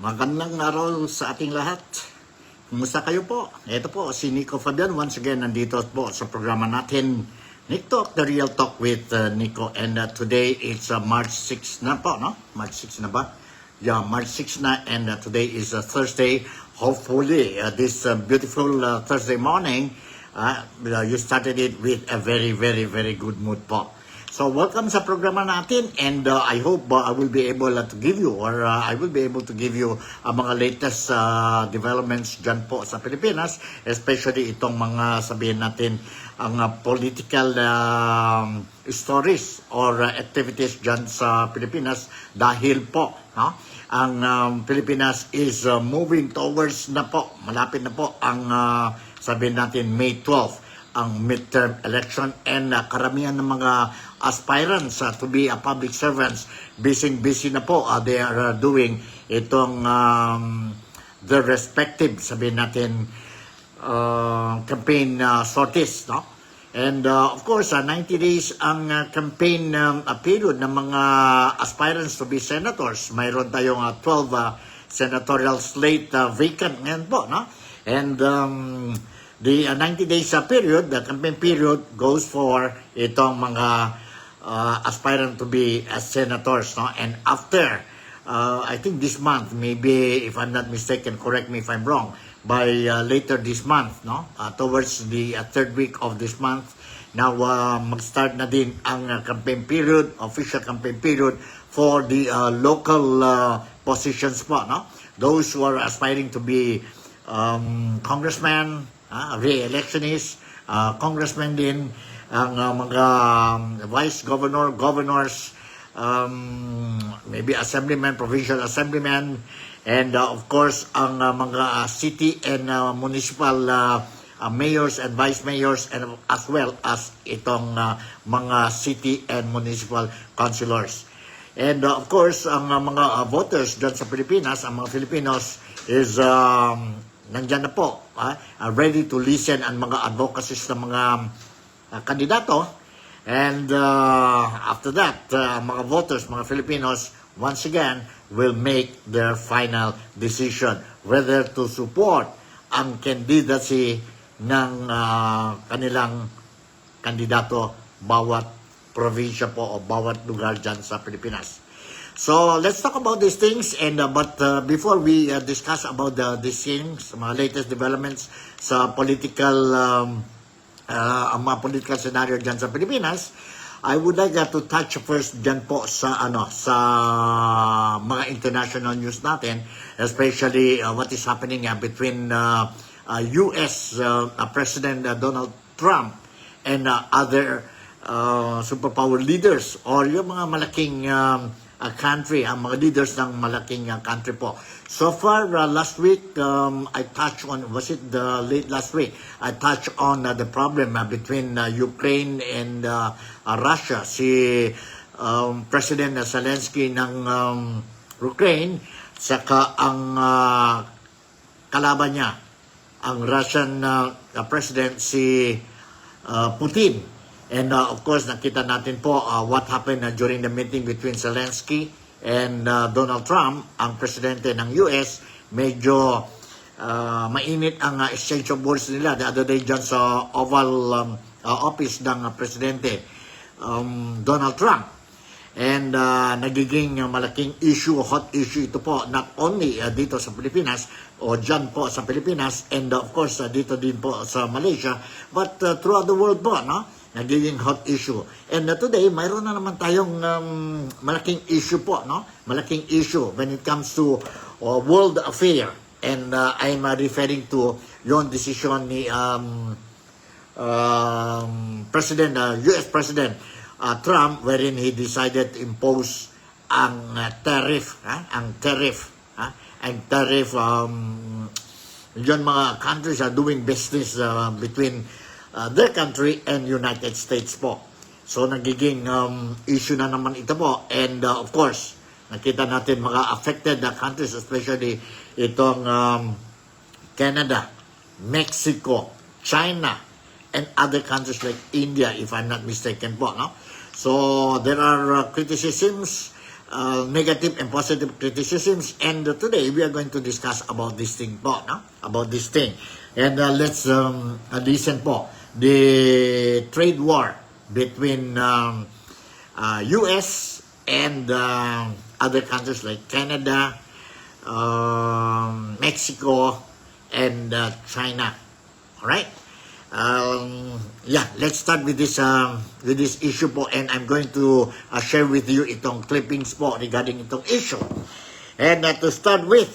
Magandang araw sa ating lahat. Kumusta kayo po? Ito po, si Nico Fabian. Once again, nandito po sa programa natin, Nick Talk, The Real Talk with Nico. And today, it's March 6 na po, no? March 6 na ba? Yeah, March 6 na. And today is Thursday. Hopefully, this beautiful Thursday morning, you started it with a very, very, very good mood po. So welcome sa programa natin, and I hope I will be able to give you, or I will be able to give you mga latest developments dyan po sa Pilipinas, especially itong mga sabihin natin ang political stories or activities dyan sa Pilipinas dahil po no, ang Pilipinas is moving towards na po, malapit na po ang sabihin natin May 12 ang midterm election, and karamihan ng mga aspirants to be a public servants, busy na po. They are doing itong their respective, sabihin natin, campaign sorties, no? And of course, 90 days ang campaign period ng mga aspirants to be senators. Mayroon tayong 12 senatorial slate vacant ngayon po, no? And the 90 days period, the campaign period, goes for itong mga aspirant to be senators, no? And after, I think this month, maybe if I'm not mistaken, correct me if I'm wrong, by later this month, no? Towards the third week of this month, now mag-start na din ang campaign period, official campaign period for the local positions po, no? Those who are aspiring to be congressman, re-electionist, congressman din, ang mga vice governor, governors, maybe assemblyman, provincial assemblyman, and of course, ang mga city and municipal mayors and vice mayors, and as well as itong mga city and municipal councilors. And of course, ang mga voters dyan sa Pilipinas, ang mga Filipinos is nandyan na po, ready to listen ang mga advocacies ng mga kandidato. And after that, mga voters, mga Filipinos, once again, will make their final decision whether to support ang candidacy ng kanilang kandidato bawat probinsya po o bawat lugar dyan sa Pilipinas. So let's talk about these things, and but before we discuss about these things, mga latest developments sa political ang mga political scenario diyan sa Pilipinas, I would like to touch first diyan po sa sa mga international news natin, especially what is happening between US President Donald Trump and other superpower leaders, or yung mga malaking country, ang mga leaders ng malaking country po. So far, last week, I touched on, was it the late last week, I touched on the problem between Ukraine and Russia. Si President Zelensky ng Ukraine, saka ang kalaban niya, ang Russian President, si Putin. And of course, nakita natin po what happened during the meeting between Zelensky and Donald Trump, ang presidente ng US. Medyo mainit ang exchange of words nila the other day dyan sa Oval Office ng presidente Donald Trump. And nagiging malaking issue, hot issue ito po, not only dito sa Pilipinas o dyan po sa Pilipinas, and of course dito din po sa Malaysia, but throughout the world po, no? Nagiging hot issue. And today, mayroon na naman tayong malaking issue po, no? Malaking issue when it comes to world affair. And I'm referring to yung decision ni President, US President Trump, wherein he decided to impose ang tariff, ang tariff, yun mga countries are doing business between their country and United States po. So nagiging issue na naman ito po, and of course nakita natin mga affected countries, especially itong Canada, Mexico, China, and other countries like India, if I'm not mistaken po, no? So there are criticisms negative and positive criticisms, and today we are going to discuss about this thing po, no? About this thing. And let's listen po. The trade war between US and other countries like Canada, Mexico, and China. All right? Yeah, let's start with this issue po, and I'm going to share with you itong clippings po regarding itong issue. And to start with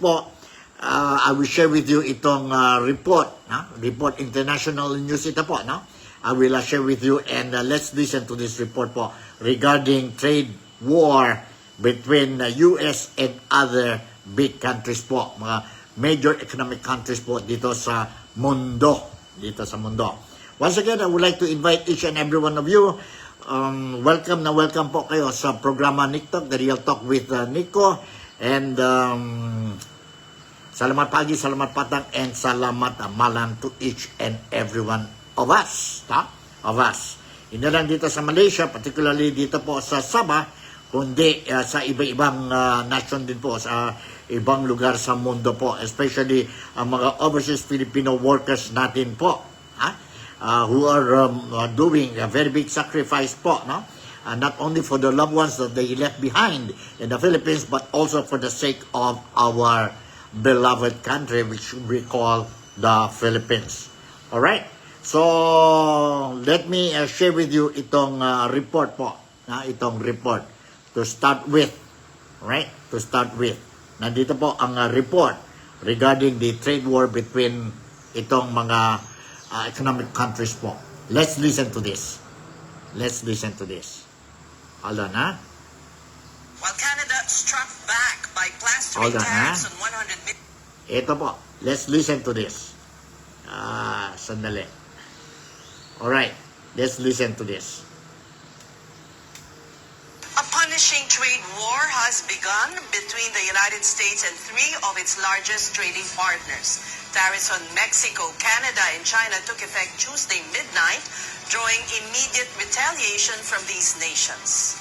po, I will share with you itong report, no? Report International News ito po, no? I will share with you, and let's listen to this report po regarding trade war between US and other big countries po, mga major economic countries po dito sa mundo. Once again, I would like to invite each and every one of you. Welcome po kayo sa programa Nick Talk, The Real Talk with Nico. And salamat pagi, salamat patang, and salamat malam to each and every one of us. Hindi lang dito sa Malaysia, particularly dito po sa Sabah, kundi sa iba-ibang nation din po, sa ibang lugar sa mundo po, especially ang mga overseas Filipino workers natin po, who are doing a very big sacrifice po, no? Not only for the loved ones that they left behind in the Philippines, but also for the sake of our beloved country, which we call the Philippines. Alright? So, let me share with you itong report po, itong report to start with. Right? To start with. Nandito po ang report regarding the trade war between itong mga economic countries po. Let's listen to this. Hold on, ha? While Canada struck back by plastering tariffs on 100 million... Ito po. Let's listen to this. Sandali. Alright. Let's listen to this. A punishing trade war has begun between the United States and three of its largest trading partners. Tariffs on Mexico, Canada, and China took effect Tuesday midnight, drawing immediate retaliation from these nations.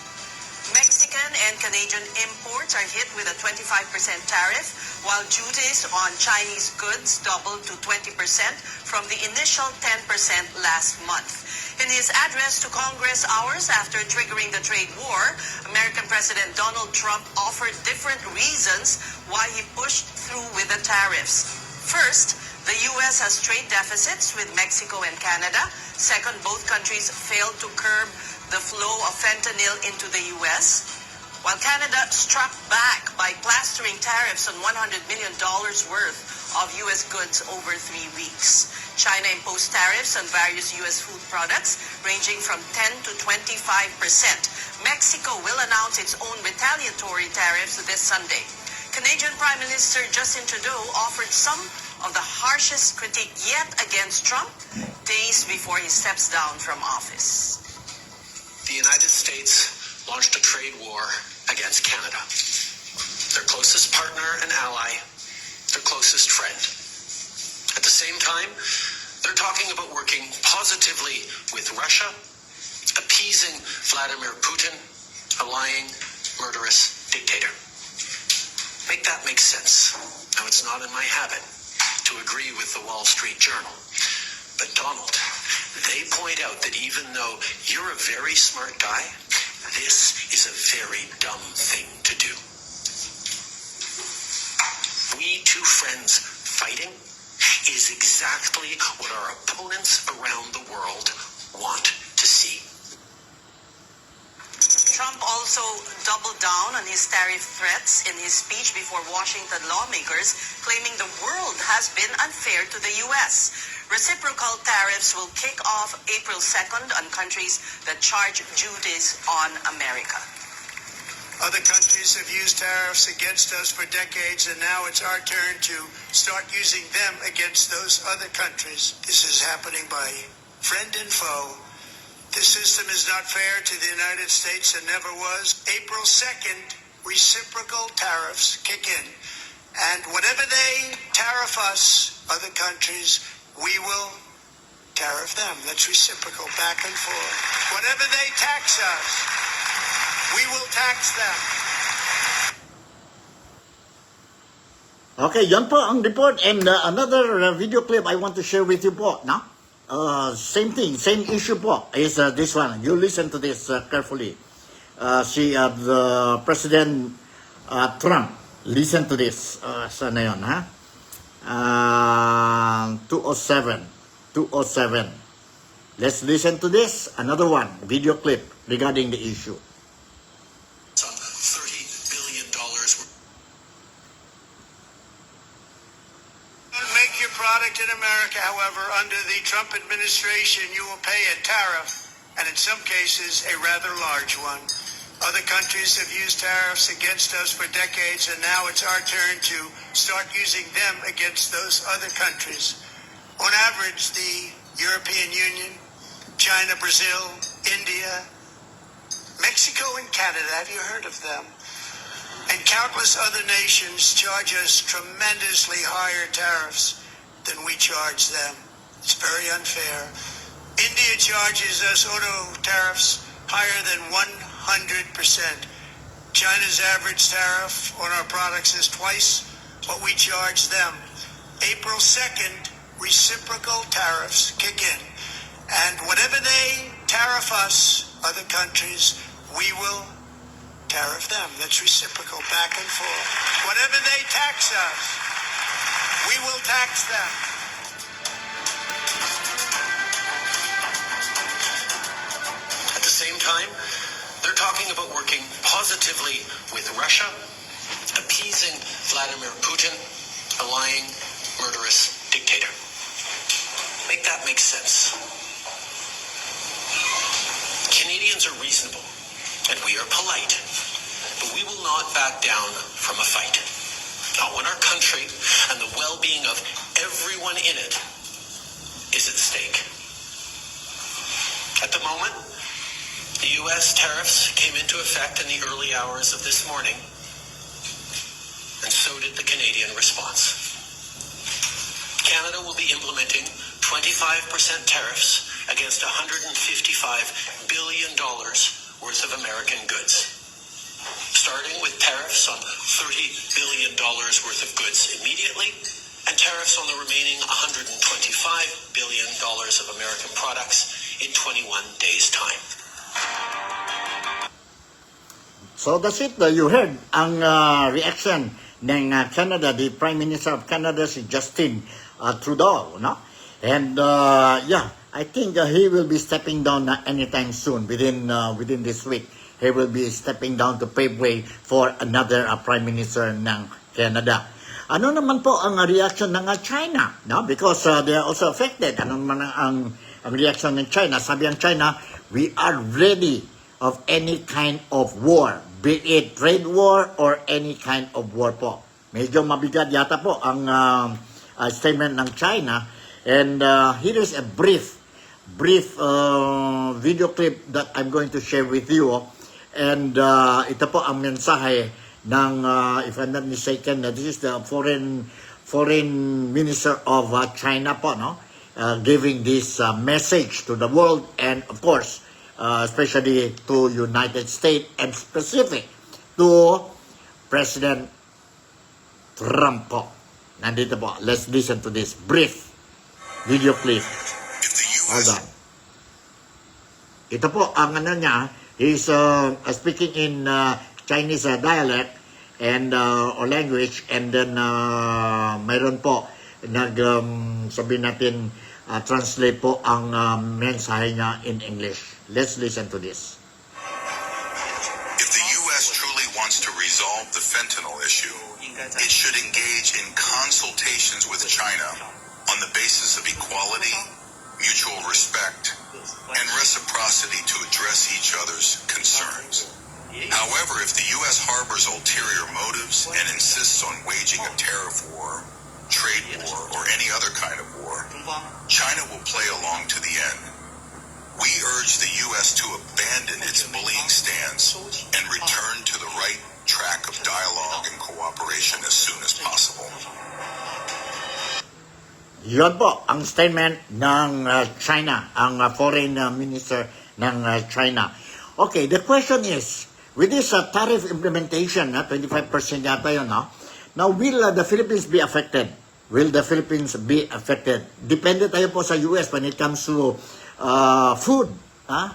Mexican and Canadian imports are hit with a 25% tariff, while duties on Chinese goods doubled to 20% from the initial 10% last month. In his address to Congress hours after triggering the trade war, American President Donald Trump offered different reasons why he pushed through with the tariffs. First, the U.S. has trade deficits with Mexico and Canada. Second, both countries failed to curb the flow of fentanyl into the U.S., while Canada struck back by plastering tariffs on $100 million worth of U.S. goods over 3 weeks. China imposed tariffs on various U.S. food products ranging from 10 to 25%. Mexico will announce its own retaliatory tariffs this Sunday. Canadian Prime Minister Justin Trudeau offered some of the harshest critique yet against Trump days before he steps down from office. The United States launched a trade war against Canada, their closest partner and ally, their closest friend. At the same time, they're talking about working positively with Russia, appeasing Vladimir Putin, a lying, murderous dictator. Make that make sense. Now, it's not in my habit to agree with the Wall Street Journal, but Donald, they point out that even though you're a very smart guy, this is a very dumb thing to do. We two friends fighting is exactly what our opponents around the world want to see. Trump also doubled down on his tariff threats in his speech before Washington lawmakers, claiming the world has been unfair to the U.S. Reciprocal tariffs will kick off April 2nd on countries that charge duties on America. Other countries have used tariffs against us for decades, and now it's our turn to start using them against those other countries. This is happening by friend and foe. This system is not fair to the United States and never was. April 2nd, reciprocal tariffs kick in. And whatever they tariff us, other countries, we will tariff them. That's reciprocal, back and forth. Whatever they tax us, We will tax them. Okay, yan po ang report. And another video clip I want to share with you po, no? Same thing, same issue po is this one. You listen to this carefully. The President Trump, listen to this. Sana yun, ha? 207. Let's listen to this. Another one, video clip regarding the issue. Some $30 billion worth. Make your product in America, however, under the Trump administration, you will pay a tariff, and in some cases, a rather large one. Other countries have used tariffs against us for decades, and now it's our turn to start using them against those other countries. On average, the European Union, China, Brazil, India, Mexico, and Canada, have you heard of them? And countless other nations charge us tremendously higher tariffs than we charge them. It's very unfair. India charges us auto tariffs higher than 100%. China's average tariff on our products is twice what we charge them. April 2nd, reciprocal tariffs kick in. And whatever they tariff us, other countries, we will tariff them. That's reciprocal, back and forth. Whatever they tax us, we will tax them. At the same time, they're talking about working positively with Russia, appeasing Vladimir Putin, a lying, murderous dictator. Make that make sense. Canadians are reasonable, and we are polite, but we will not back down from a fight. Not when our country and the well-being of everyone in it is at stake. At the moment, the U.S. tariffs came into effect in the early hours of this morning, and so did the Canadian response. Canada will be implementing 25% tariffs against $155 billion worth of American goods, starting with tariffs on $30 billion worth of goods immediately, and tariffs on the remaining $125 billion of American products in 21 days' time. So that's it. You heard ang reaction ng Canada, the Prime Minister of Canada, si Justin Trudeau, no? And yeah, I think he will be stepping down anytime soon. Within this week, he will be stepping down to pave way for another Prime Minister ng Canada. Ano naman po ang reaction ng China? No? Because they are also affected. Ano naman ang reaction ng China? Sabi ang China, we are ready of any kind of war, be it trade war or any kind of war po. Medyo mabigat yata po ang statement ng China. And here is a brief video clip that I'm going to share with you. And ito po ang mensahe ng, if I'm not mistaken, this is the foreign minister of China po, no? Giving this message to the world and of course, especially to United States and specific to President Trump po. Nandito po. Let's listen to this brief video clip. Hold on. Ito po, ang ano niya, he's speaking in Chinese dialect and or language, and then mayroon po sabihin natin translate po ang mensahe niya in English. Let's listen to this. If the U.S. truly wants to resolve the fentanyl issue, it should engage in consultations with China on the basis of equality, mutual respect, and reciprocity to address each other's concerns. However, if the U.S. harbors ulterior motives and insists on waging a tariff war, trade war, or any other kind of war, China will play along to the end. We urge the U.S. to abandon its bullying stance and return to the right track of dialogue and cooperation as soon as possible. Yun po ang statement ng China, ang foreign minister ng China. Okay, the question is, with this tariff implementation, 25% yata yun, no? Now, will the Philippines be affected? Will the Philippines be affected? Depende tayo po sa US when it comes to food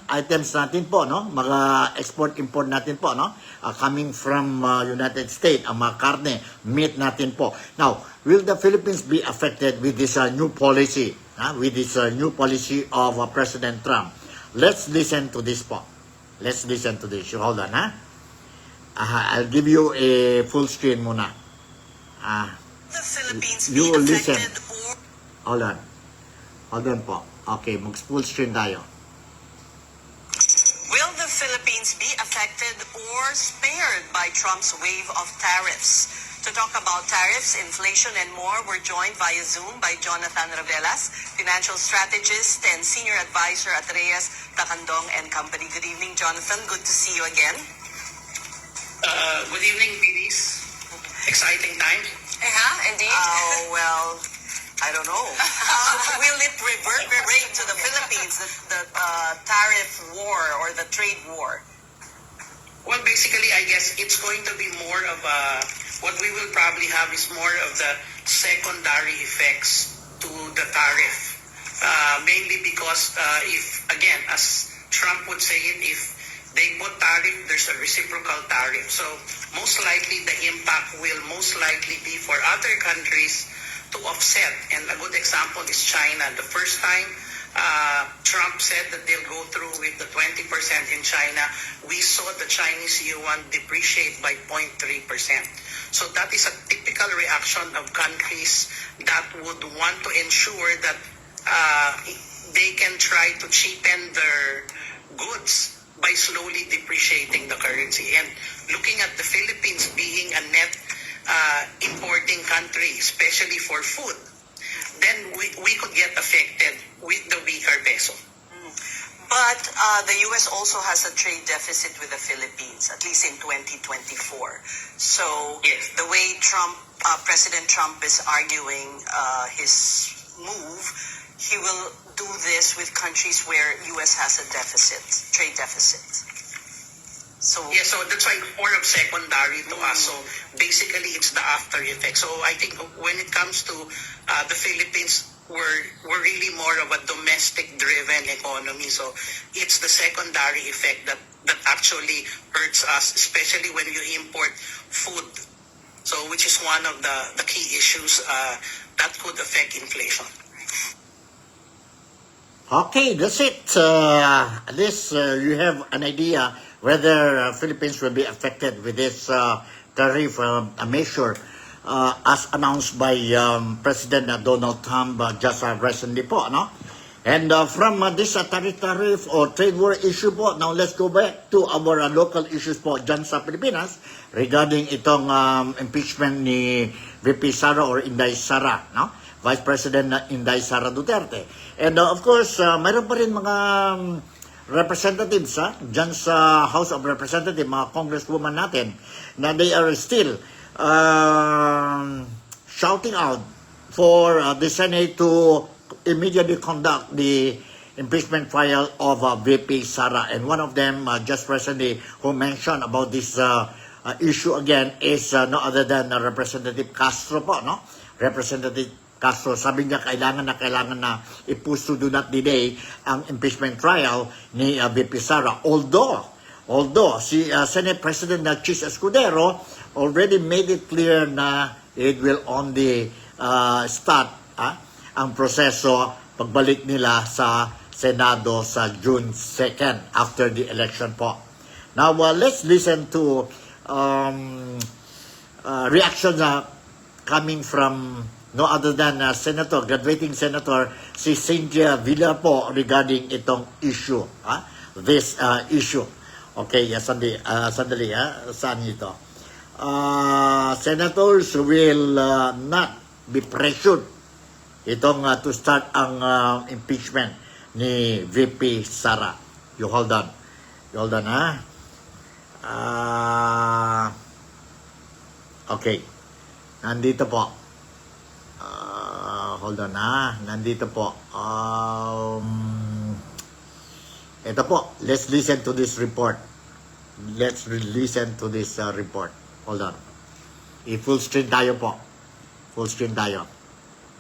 items natin po, no? Mga export-import natin po, no? Coming from United States, ang mga karne, meat natin po. Now, will the Philippines be affected with this new policy? With this new policy of President Trump? Let's listen to this po. Let's listen to this. You hold on, ha? I'll give you a full screen muna. The Philippines You be will listen. affected or Hold on. Hold on po. Okay, mag-full screen tayo. will the Philippines be affected or spared by Trump's wave of tariffs? To talk about tariffs, inflation, and more, we're joined via Zoom by Jonathan Ravelas, financial strategist and senior advisor at Reyes, Takandong and Company. Good evening, Jonathan. Good to see you again. Good evening, Pilis. Exciting time. Indeed. Oh, well, I don't know. Will it reverberate to the Philippines, the tariff war or the trade war? Well, basically, I guess it's going to be more of what we will probably have is more of the secondary effects to the tariff. Mainly because if, again, as Trump would say it, if they put tariff, there's a reciprocal tariff. So most likely the impact will most likely be for other countries to offset. And a good example is China. The first time Trump said that they'll go through with the 20% in China, we saw the Chinese yuan depreciate by 0.3%. So that is a typical reaction of countries that would want to ensure that they can try to cheapen their goods by slowly depreciating the currency. And looking at the Philippines being a net importing country, especially for food, then we could get affected with the weaker peso. But the U.S. also has a trade deficit with the Philippines, at least in 2024. So Yes. the way President Trump is arguing his move, he will do this with countries where U.S. has a deficit, trade deficit. So Yeah, so that's why it's more of secondary to us. So basically, it's the after effect. So I think when it comes to the Philippines, we're really more of a domestic-driven economy. So it's the secondary effect that actually hurts us, especially when you import food. So which is one of the key issues that could affect inflation. Okay, that's it. At least you have an idea whether Philippines will be affected with this tariff measure as announced by President Donald Trump just recently po, no? And from this tariff or trade war issue po, now let's go back to our local issues po dyan sa Pilipinas regarding itong impeachment ni VP Sara or Inday Sara, no? Vice President Inday Sara Duterte. And of course, mayroon pa rin mga representatives dyan sa House of Representatives, mga congresswoman natin, na they are still shouting out for the Senate to immediately conduct the impeachment trial of VP Sara. And one of them just recently who mentioned about this issue again is no other than Representative Castro po, no? Representative Castro, sabi niya kailangan na i-push to do not delay ang impeachment trial ni VP Sara. Although si Senate President Chis Escudero already made it clear na it will only start ang proseso pagbalik nila sa Senado sa June 2nd after the election po. Now, let's listen to reactions coming from no other than graduating Senator si Cynthia Villar po regarding itong issue. This issue. Okay, sandali saan ito? Senators will not be pressured itong to start ang impeachment ni VP Sara. You hold on, okay. Nandito po. Hold on nandito po. Ito po, let's listen to this report. Let's listen to this report. Hold on. I-full screen tayo po. Full screen tayo.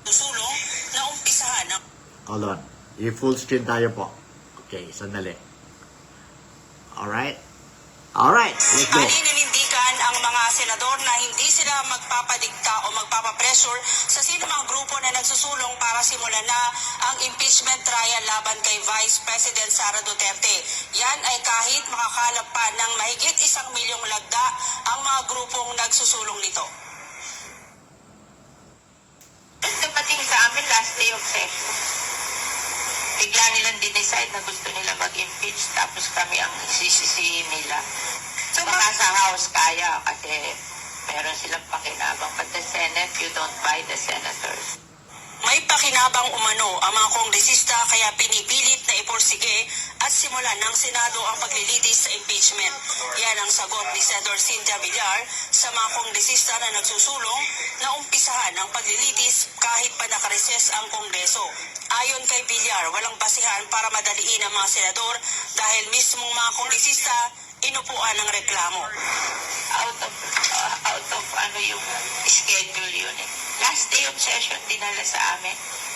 Susulong na umpisahan ng Hold on. I-full screen tayo po. Okay, sandali. Alright. Alright, let's go. Aninindigan ang mga senador na hindi sila magpapadikta o magpapapressure sa sinumang grupo na nagsusulong para simulan na ang impeachment trial laban kay Vice President Sara Duterte. Yan ay kahit makakalap pa ng mahigit 1 milyong lagda ang mga grupong nagsusulong nito. Dumating sa amin last day of session. Bigla nilang dinecide na gusto nila mag-impeach tapos kami ang sisisihin nila. So baka sa House kaya kasi meron silang pakinabang. But the Senate, you don't buy the senators. May pakinabang umano ang mga kongresista kaya pinipilit na iporsige at simulan ng Senado ang paglilitis sa impeachment. Yan ang sagot ni Senator Cynthia Villar sa mga kongresista na nagsusulong na umpisahan ang paglilitis kahit pa nakareses ang Kongreso. Ayon kay Villar, walang basihan para madaliin ang mga senador dahil mismong mga kongresista inupuan ng reklamo. Out of ano yung schedule yun eh. Last day of session dinala sa amin.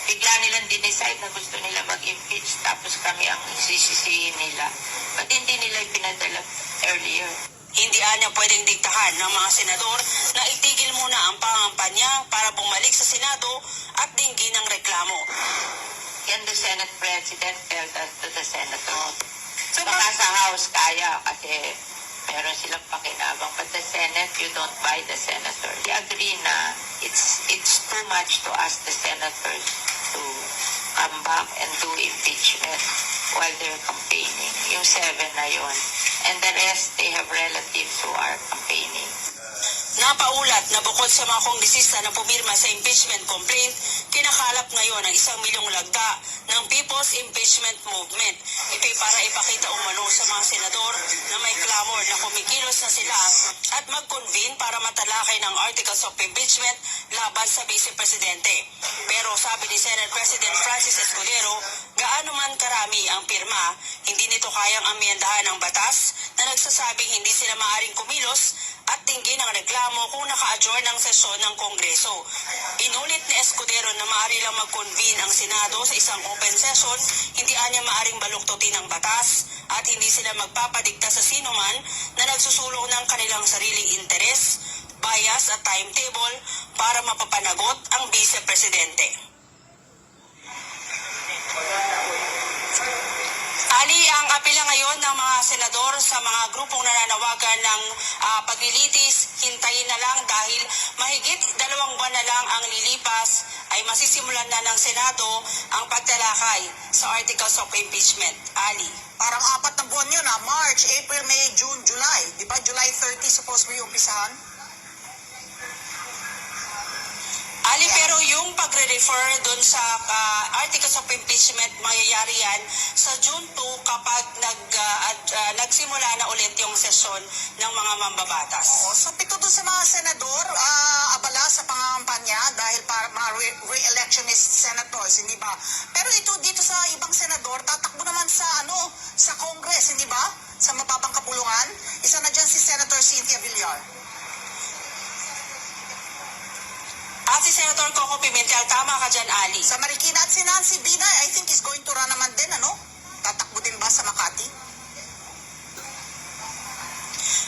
Bigla nilang dinecide na gusto nila mag-impeach tapos kami ang sisisihin nila. Ba't hindi nila pinadala earlier? Hindi anya pwedeng diktahan ng mga senador na itigil muna ang pangampanya para bumalik sa Senado at dinggin ang reklamo. Can the Senate President tell that to the Senator? So baka sa House kaya kasi meron silang pakinabang. But the Senate, you don't buy the senator. I agree na it's too much to ask the senators to come back and do impeachment while they're campaigning. Yung 7 na yun. And the rest, they have relatives who are campaigning. Napaulat na bukod sa mga kongresista na pumirma sa impeachment complaint, kinakalap ngayon ang 1 milyong lagda ng People's Impeachment Movement. Ito'y para ipakita umano sa mga senador na may clamor na kumikilos na sila at mag-convene para matalakay ng Articles of Impeachment laban sa Vice Presidente. Pero sabi ni Senate President Francis Escudero, gaano man karami ang pirma, hindi nito kayang amyendahan ang batas na nagsasabing hindi sila maaaring kumilos at tingin ang reklamo kung naka-adjourn ang sesyon ng Kongreso. Inulit ni Escudero na maaari lang mag-convene ang Senado sa isang open session, hindi anya maaring baluktutin ang batas at hindi sila magpapadikta sa sinuman na nagsusulong ng kanilang sariling interes, bias at timetable para mapapanagot ang Vice Presidente. Ali, ang apela ngayon ng mga senador sa mga grupong nananawagan ng paglilitis, hintayin na lang dahil mahigit 2 buwan na lang ang lilipas ay masisimulan na ng Senado ang pagtalakay sa Articles of Impeachment. Ali. Parang 4 na buwan yun March, April, May, June, July. Di ba? July 30 supposed to be umpisahan? Ali, pero yung pagre-refer doon sa Articles of Impeachment, mangyayari yan sa June 2 kapag nagsimula na ulit yung sesyon ng mga mambabatas. Oo, so pito doon sa mga senador, abala sa pangangampanya dahil para mga re-electionist senators, hindi ba? Pero ito dito sa ibang senador, tatakbo naman sa sa Congress, hindi ba? Sa mababang kapulungan. Isa na dyan si Senator Cynthia Villar. At si Senator Coco Pimentel, tama ka dyan, Ali. Sa Marikina at si Nancy Binay, I think is going to run naman din, Tatakbo din ba sa Makati?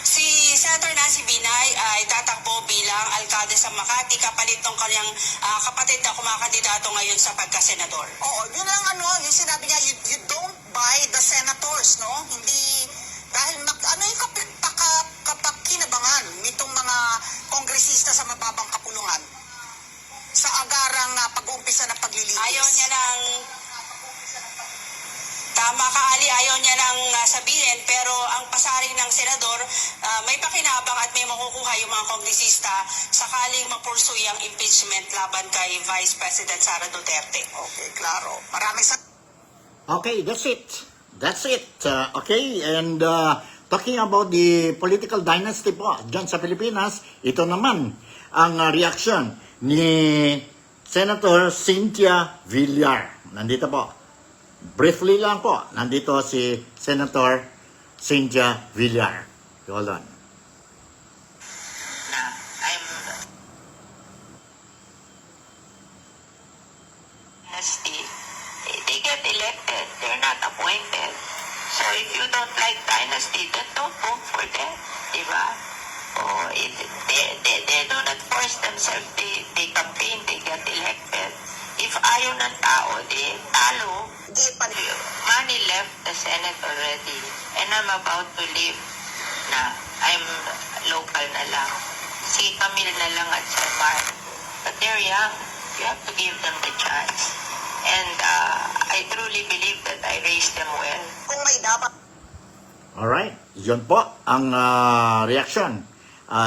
Si Senator Nancy Binay ay tatakbo bilang alkalde sa Makati kapalit ng kanyang kapatid na kumakandidato ngayon sa pagkasenador. Oo, yun lang yung sinabi niya, you don't buy the senators, no? Hindi, dahil yung kapakinabangan nitong mga kongresista sa mababang kapulungan sa agarang pag-uumpisa ng paglilitis. Ayaw niya ng... Tama ka, Ali, ayaw niya nang sabihin, pero ang pasaring ng senador, may pakinabang at may makukuha yung mga kongresista sakaling mapursuy ang impeachment laban kay Vice President Sara Duterte. Okay, klaro. Maraming Okay, that's it. That's it. Okay, and talking about the political dynasty po dyan sa Pilipinas, ito naman ang reaction ni Senator Cynthia Villar. Nandito po. Briefly lang po, nandito si Senator Cynthia Villar. Hold on. na I'm dynasty, they get elected. They're not appointed. So if you don't like dynasty, then don't vote for them. Diba? They do not force themselves. They campaign, they get elected. If ayaw ng tao, di talo. Manny left the Senate already. And I'm about to leave na. I'm local na lang. Si Camille na lang at si Mark. But they're young. You have to give them the chance. And I truly believe that I raised them well. Kung may dapat Alright, yun po ang reaction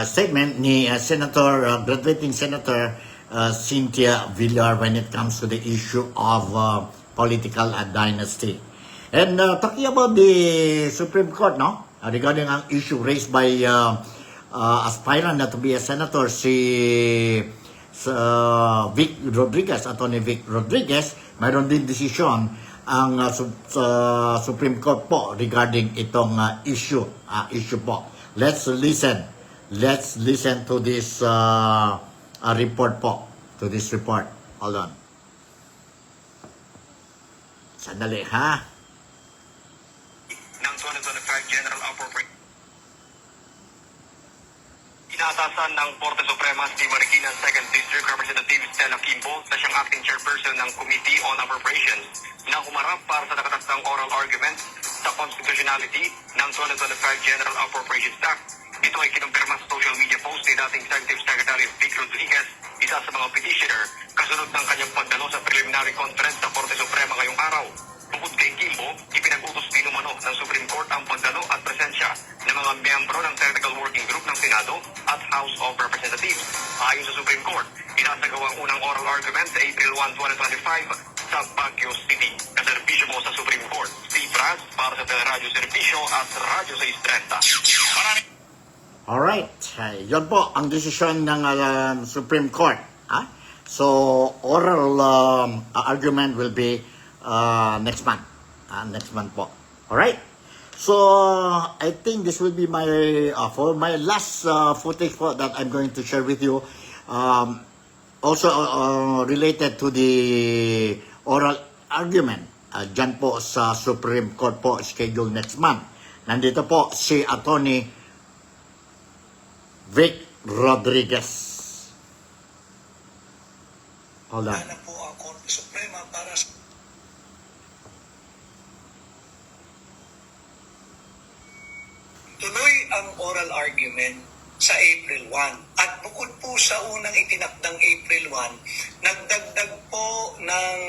statement ni graduating Senator Cynthia Villar when it comes to the issue of political dynasty. And talking about the Supreme Court, no? Regarding ang issue raised by aspirant to be a senator, si Vic Rodriguez, Attorney Vic Rodriguez, mayroon din desisyon ang Supreme Court po regarding itong issue po. Let's listen to this report po, to this report. Hold on. Sandali ha. Ng 2025 General Appropriation. Inaasasan ng Korte Suprema si Marikina 2nd District Representative Stella Kimbo na siyang acting chairperson ng Committee on Appropriations na humarap para sa nakataktang oral argument sa constitutionality ng 2025 General Appropriations Act. Ito ay kinumpirma sa social media post ni dating Executive Secretary Vic Rodriguez, isa sa mga petitioner, kasunod ng kanyang pagdalo sa preliminary conference sa Korte Suprema ngayong araw. Bukod kay Kimbo, ipinag-utos din umano ng Supreme Court ang pagdalo at presensya ng mga miyembro ng Technical Working Group ng Senado at House of Representatives. Ayon sa Supreme Court, inasagawa ang unang oral argument sa April 1, 2025 sa Baguio City. Kaserbisyo mo sa Supreme Court. Steve Raz para sa Teleradyo Serbisyo at Radyo 630. Alright, yun po ang desisyon ng Supreme Court. So, oral argument will be next month. Next month po. Alright? So, I think this will be my for my last footage po that I'm going to share with you. Also related to the oral argument. Dyan po sa Supreme Court po, scheduled next month. Nandito po si Attorney Vic Rodriguez. Hold on. na po ang Korte Suprema para sa tuloy ang oral argument sa April 1. At bukod po sa unang itinakdang April 1, nagdagdag po ng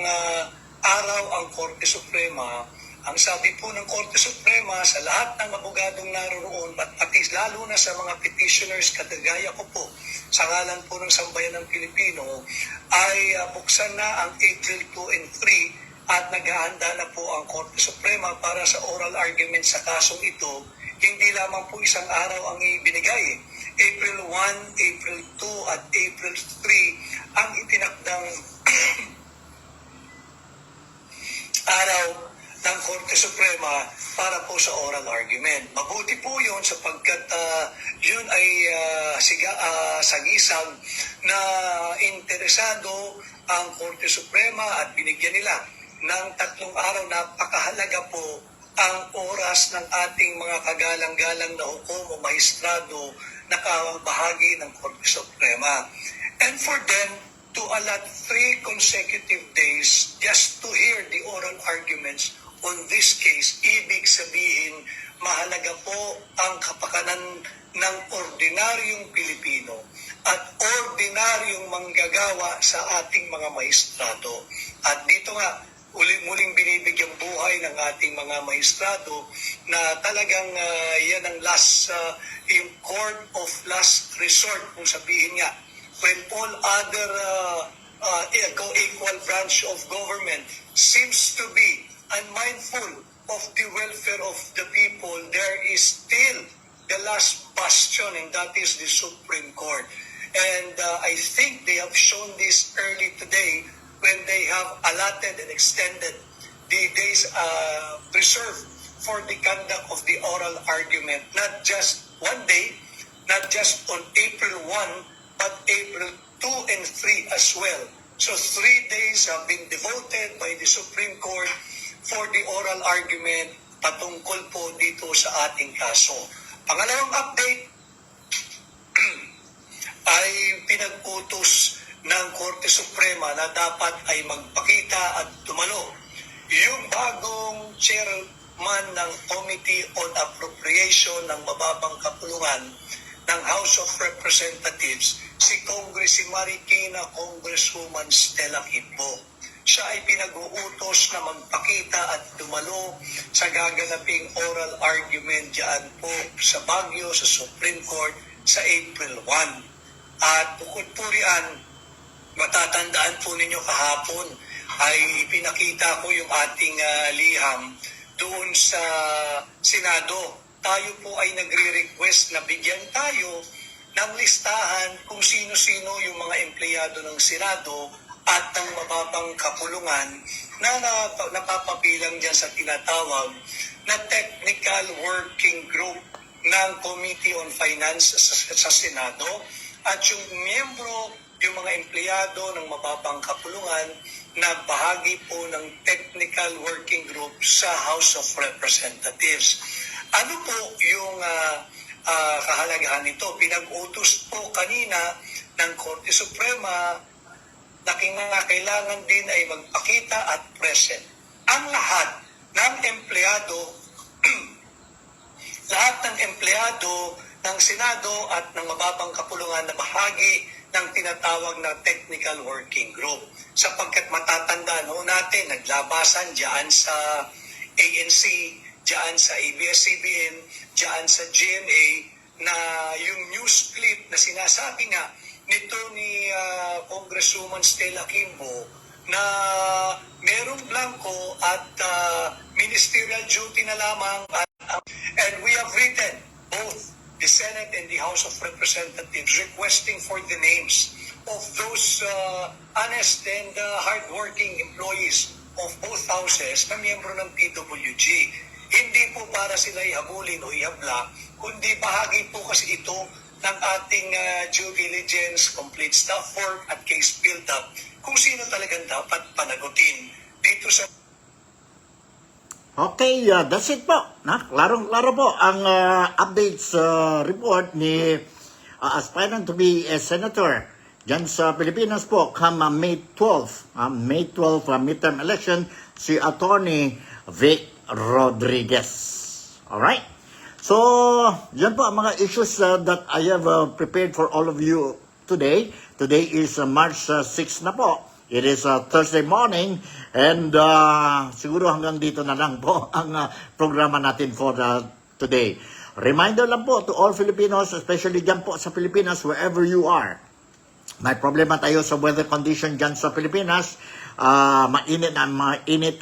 araw ang Korte Suprema. Ang sabi po ng Korte Suprema sa lahat ng abogadong naroon at pati lalo na sa mga petitioners katagaya ko po sa ngalan po ng Sambayan ng Pilipino ay buksan na ang April 2 and 3 at naghahanda na po ang Korte Suprema para sa oral argument sa kasong ito. Hindi lamang po isang araw ang ibinigay. April 1, April 2 at April 3 ang itinakdang araw ng Korte Suprema para po sa oral argument. Mabuti po yun sapagkat yun ay sagisag na interesado ang Korte Suprema at binigyan nila ng 3 araw. Napakahalaga po ang oras ng ating mga kagalang-galang na hukom o maestrado na kabahagi ng Korte Suprema. And for them to allot 3 consecutive days just to hear the oral arguments on this case, ibig sabihin, mahalaga po ang kapakanan ng ordinaryong Pilipino at ordinaryong manggagawa sa ating mga maestrado. At dito nga, muling binibigyang buhay ng ating mga maestrado na talagang yan ang yung court of last resort, kung sabihin nga. When all other equal branch of government seems to be unmindful of the welfare of the people, there is still the last bastion, and that is the Supreme Court. And I think they have shown this early today when they have allotted and extended the days reserved for the conduct of the oral argument, not just one day, not just on April 1, but April 2 and 3 as well. So 3 days have been devoted by the Supreme Court for the oral argument patungkol po dito sa ating kaso. Pangalawang update ay pinag-utos ng Korte Suprema na dapat ay magpakita at dumalo yung bagong chairman ng Committee on Appropriation ng Mababang Kapulungan ng House of Representatives, si Congresswoman Marikina Congresswoman Stella Kimbo. Siya ay pinag-uutos na magpakita at dumalo sa gaganaping oral argument diyan po sa Baguio, sa Supreme Court sa April 1. At bukod po riyan, matatandaan po ninyo kahapon ay ipinakita ko yung ating liham doon sa Senado. Tayo po ay nagre-request na bigyan tayo ng listahan kung sino-sino yung mga empleyado ng Senado at ng mababang kapulungan na napapabilang dyan sa tinatawag na Technical Working Group ng Committee on Finance sa Senado at yung miyembro, yung mga empleyado ng mababang kapulungan na bahagi po ng Technical Working Group sa House of Representatives. Ano po yung kahalagahan nito? Pinag-utos po kanina ng Korte Suprema na kailangan din ay magpakita at present. Ang lahat ng empleyado ng Senado at ng mababang kapulungan na bahagi ng tinatawag na Technical Working Group. Sapagkat matatandaan ho natin, naglabasan diyan sa ANC, diyan sa ABS-CBN, diyan sa GMA, na yung news clip na sinasabi nga nito ni Congresswoman Stella Kimbo na merong blanco at ministerial duty na lamang. And we have written both the Senate and the House of Representatives requesting for the names of those honest and hardworking employees of both houses na miyembro ng PWG. Hindi po para sila ihabulin o ihabla, kundi bahagi po kasi ito ng ating due diligence, complete staff work at case build-up kung sino talagang dapat panagutin dito sa... Okay, that's it po. Larong-laro po ang updates report ni aspirant to be a senator dyan sa Pilipinas po come May 12, midterm election, si Attorney Vic Rodriguez. Alright? So, yan po ang mga issues that I have prepared for all of you today. Today is March 6 na po. It is Thursday morning and siguro hanggang dito na lang po ang programa natin for today. Reminder lang po to all Filipinos, especially dyan po sa Pilipinas, wherever you are. May problema tayo sa weather condition dyan sa Pilipinas. Mainit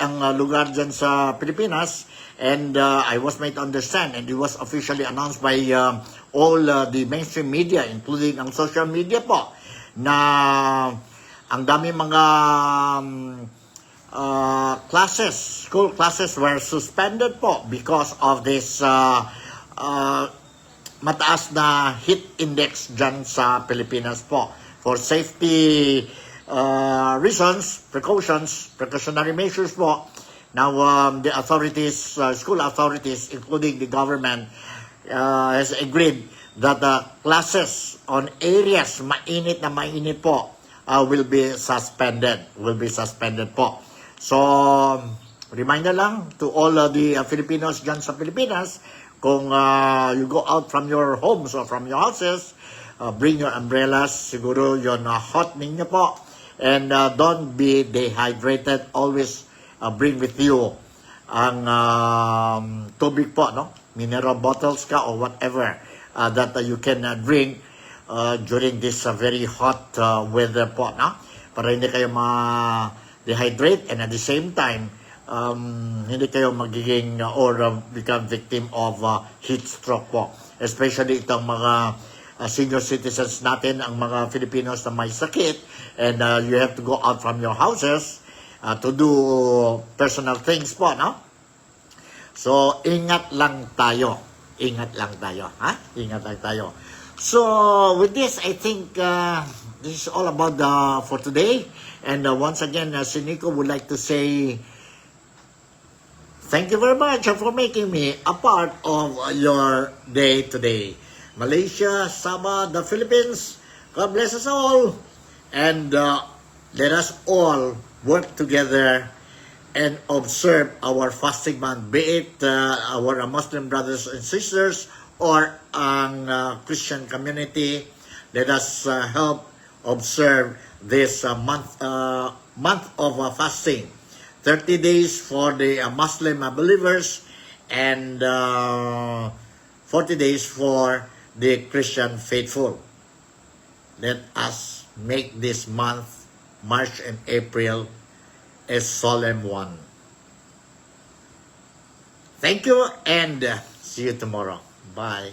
ang lugar dyan sa Pilipinas. And I was made to understand and it was officially announced by all the mainstream media, including ang social media po, na ang dami mga school classes were suspended po because of this mataas na heat index dyan sa Pilipinas po. For safety reasons, precautionary measures po. Now, the authorities, school authorities, including the government, has agreed that the classes on areas mainit po will be suspended. Po. So, reminder lang to all the Filipinos dyan sa Pilipinas, kung you go out from your homes or from your houses, bring your umbrellas, siguro yun hot ninyo po, and don't be dehydrated. Always bring with you ang tubig po, no? Mineral bottles ka or whatever that you can drink during this very hot weather po, no? Para hindi kayo ma-dehydrate and at the same time hindi kayo magiging or become victim of heat stroke po. Especially itong mga senior citizens natin, ang mga Filipinos na may sakit, and you have to go out from your houses to do personal things po, no? So, ingat lang tayo. Ingat lang tayo. Ha? Ingat lang tayo. So, with this, I think this is all about for today. And once again, si Nico would like to say thank you very much for making me a part of your day today. Malaysia, Sabah, the Philippines, God bless us all. And let us all work together and observe our fasting month, be it our Muslim brothers and sisters or ang Christian community. Let us help observe this month of fasting. 30 days for the Muslim believers and 40 days for the Christian faithful. Let us make this month, March and April, a solemn one. Thank you and see you tomorrow. Bye.